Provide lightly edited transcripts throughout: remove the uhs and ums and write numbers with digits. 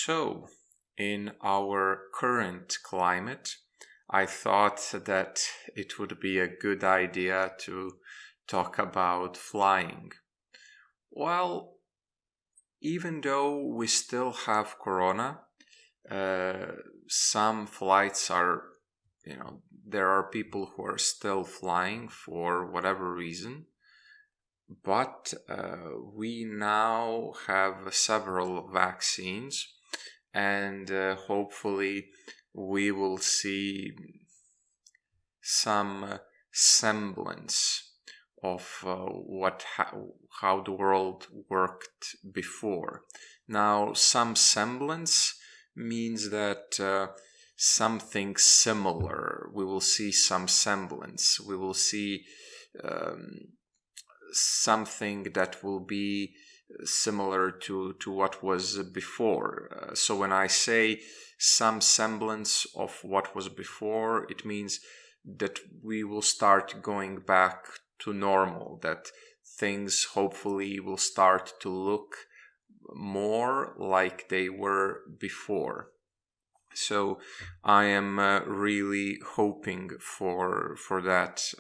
So, in our current climate, I thought that it would be a good idea to talk about flying. Well, even though we still have Corona, some flights are, there are people who are still flying for whatever reason. But we now have several vaccines, and hopefully we will see some semblance of how the world worked before. Now, some semblance means that something similar. We will see some semblance. We will see something that will be similar to what was before. So when I say some semblance of what was before, it means that we will start going back to normal, that things hopefully will start to look more like they were before. So I am really hoping for that.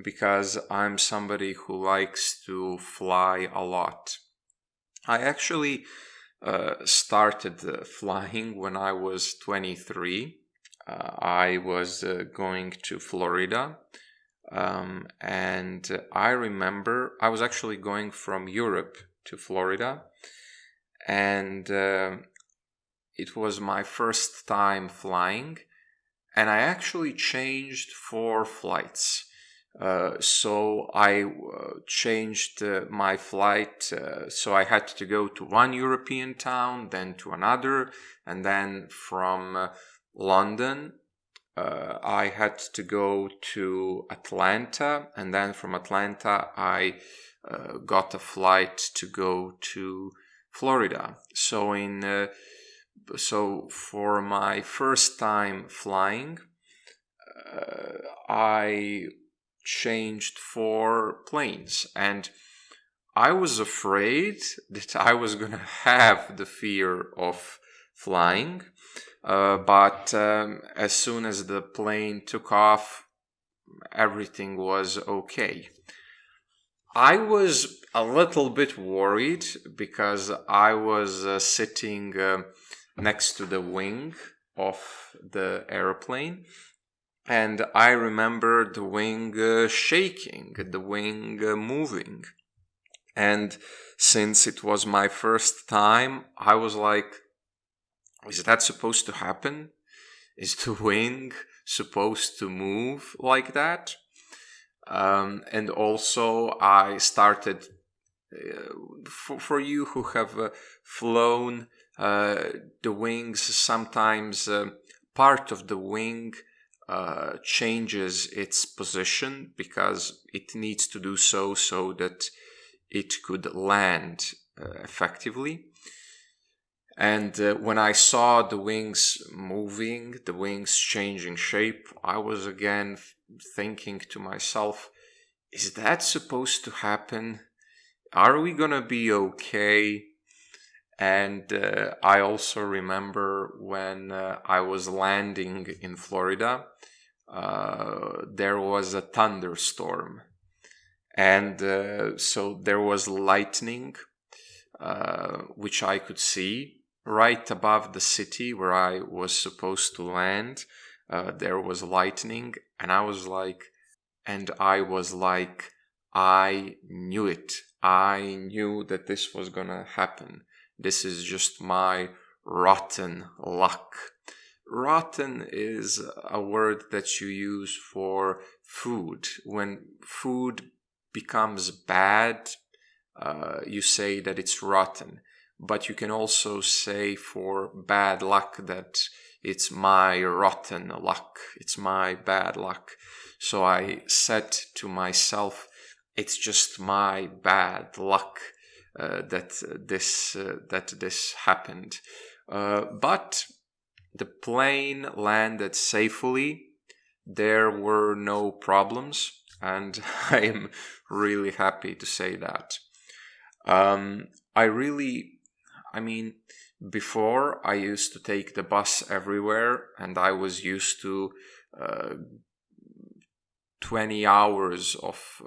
Because I'm somebody who likes to fly a lot. I actually started flying when I was 23. I was going to Florida, and I remember I was actually going from Europe to Florida, and it was my first time flying, and I actually changed 4 flights. So I changed my flight, so I had to go to one European town, then to another, and then from London I had to go to Atlanta, and then from Atlanta I got a flight to go to Florida. So for my first time flying, I changed 4 planes, and I was afraid that I was gonna have the fear of flying, but as soon as the plane took off, everything was okay. I was a little bit worried because I was sitting next to the wing of the airplane, and I remember the wing shaking, the wing moving. And since it was my first time, I was like, is that supposed to happen? Is the wing supposed to move like that? And also I started, for you who have flown, the wings, sometimes part of the wing changes its position because it needs to do so that it could land effectively. And when I saw the wings moving, the wings changing shape, I was again thinking to myself, is that supposed to happen? Are we gonna be okay? And I also remember when I was landing in Florida, there was a thunderstorm, and so there was lightning, which I could see right above the city where I was supposed to land. There was lightning, and I was like, I knew it. I knew that this was gonna happen. This is just my rotten luck. Rotten is a word that you use for food. When food becomes bad, you say that it's rotten. But you can also say for bad luck that it's my rotten luck. It's my bad luck. So I said to myself, it's just my bad luck that this happened. But the plane landed safely. There were no problems, and I am really happy to say that. I mean, before I used to take the bus everywhere, and I was used to 20 hours of,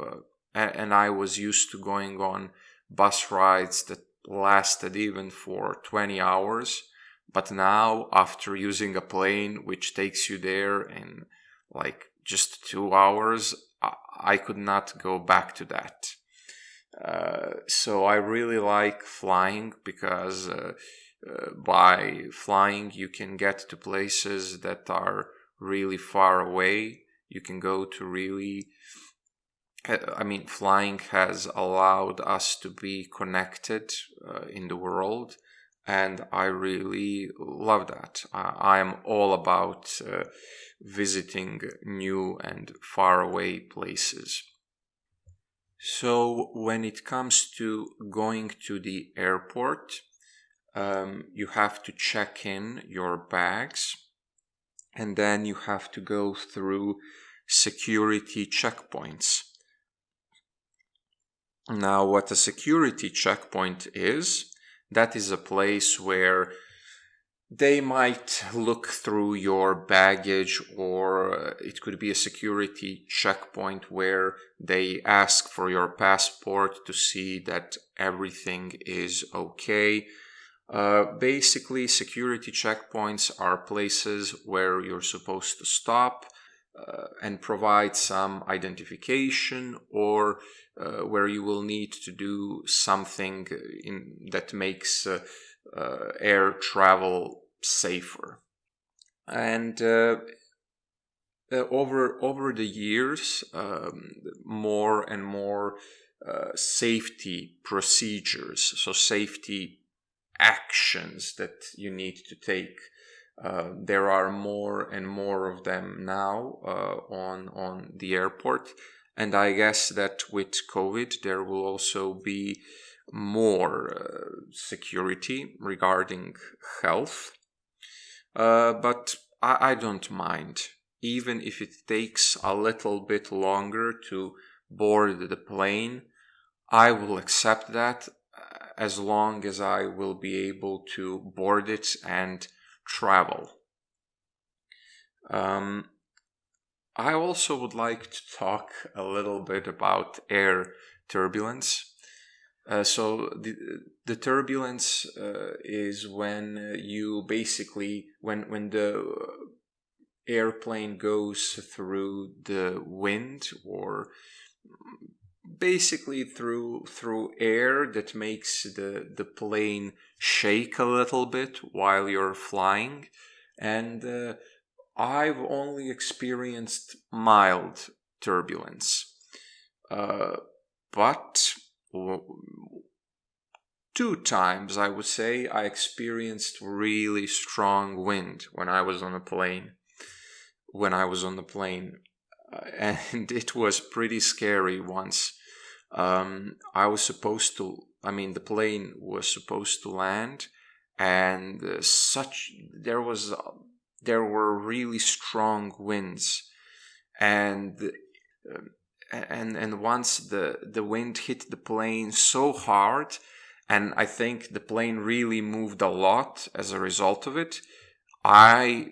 and I was used to going on bus rides that lasted even for 20 hours. But now, after using a plane which takes you there in like just 2 hours, I could not go back to that. So I really like flying because by flying you can get to places that are really far away. You can go to really, I mean, flying has allowed us to be connected in the world, and I really love that. I am all about visiting new and far away places. So when it comes to going to the airport, you have to check in your bags, and then you have to go through security checkpoints. Now, what a security checkpoint is, that is a place where they might look through your baggage, or it could be a security checkpoint where they ask for your passport to see that everything is okay. Basically, security checkpoints are places where you're supposed to stop and provide some identification, or where you will need to do something that makes air travel safer. And over the years, more and more safety procedures, so safety actions that you need to take. There are more and more of them now on the airport, and I guess that with COVID there will also be more security regarding health. But I don't mind, even if it takes a little bit longer to board the plane. I will accept that as long as I will be able to board it and travel. I also would like to talk a little bit about air turbulence. So the turbulence is when you basically, when the airplane goes through the wind, or basically through air that makes the plane shake a little bit while you're flying. And I've only experienced mild turbulence, but 2 times I would say I experienced really strong wind when I was on a plane. And it was pretty scary once. The plane was supposed to land, and there were really strong winds, and once the wind hit the plane so hard, and I think the plane really moved a lot as a result of it, I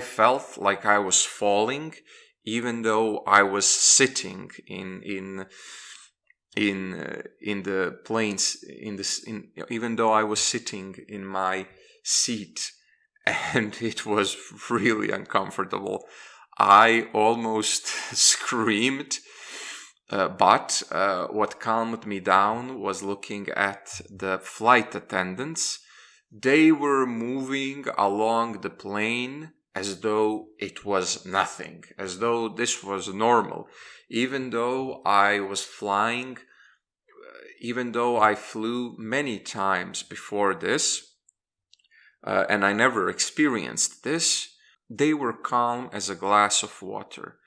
felt like I was falling, even though I was sitting in the planes, even though I was sitting in my seat, and it was really uncomfortable. I almost screamed, but what calmed me down was looking at the flight attendants. They were moving along the plane as though it was nothing, as though this was normal. Even though I was flying, even though I flew many times before this, and I never experienced this, they were calm as a glass of water.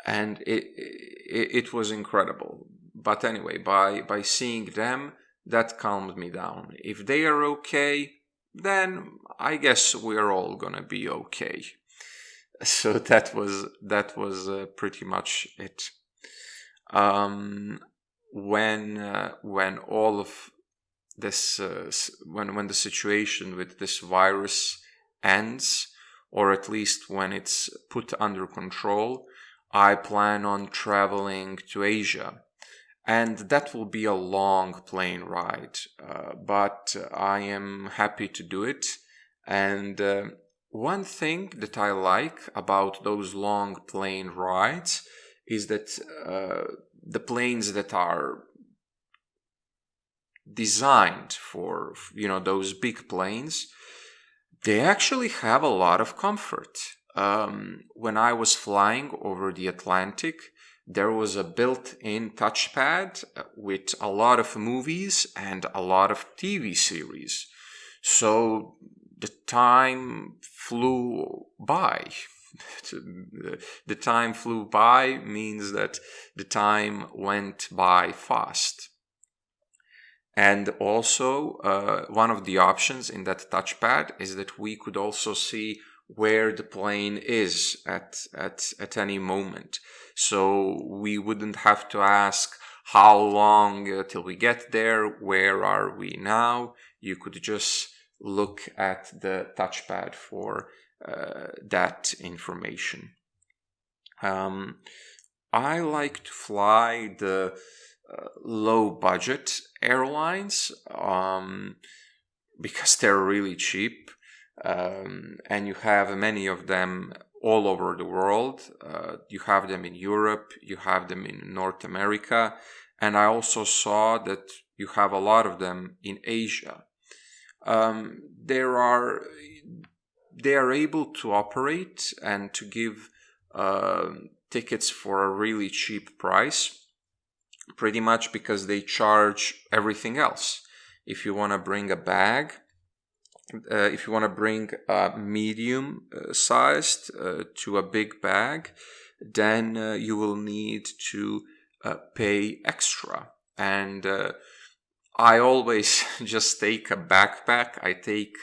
And it was incredible. But anyway, by seeing them, that calmed me down. If they are okay, then I guess we're all gonna be okay. So that was pretty much it. When all of this when the situation with this virus ends, or at least when it's put under control, I plan on traveling to Asia. And that will be a long plane ride, but I am happy to do it. And one thing that I like about those long plane rides is that the planes that are designed for, those big planes, they actually have a lot of comfort. When I was flying over the Atlantic, there was a built-in touchpad with a lot of movies and a lot of TV series. So the time flew by. The time flew by means that the time went by fast. And also, one of the options in that touchpad is that we could also see where the plane is at any moment. So we wouldn't have to ask how long till we get there, where are we now. You could just look at the touchpad for that information. I like to fly the low budget airlines because they're really cheap, and you have many of them all over the world. You have them in Europe, you have them in North America, and I also saw that you have a lot of them in Asia. They are able to operate and to give tickets for a really cheap price, pretty much because they charge everything else. If you want to bring a bag, if you want to bring a medium sized to a big bag, then you will need to pay extra. And I always just take a backpack. I take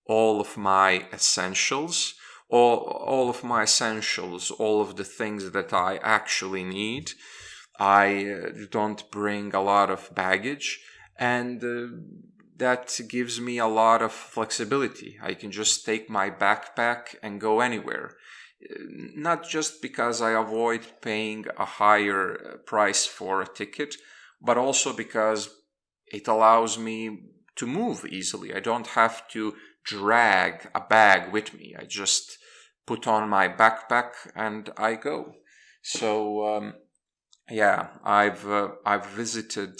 all of my essentials, all of the things that I actually need. I don't bring a lot of baggage, and that gives me a lot of flexibility. I can just take my backpack and go anywhere. Not just because I avoid paying a higher price for a ticket, but also because it allows me to move easily. I don't have to drag a bag with me. I just put on my backpack and I go. So yeah, I've visited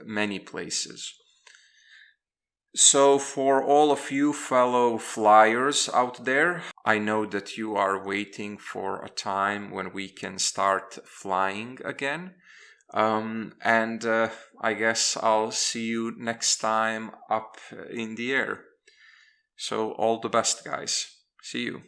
many places. So for all of you fellow flyers out there, I know that you are waiting for a time when we can start flying again. And I guess I'll see you next time up in the air. So all the best, guys. See you.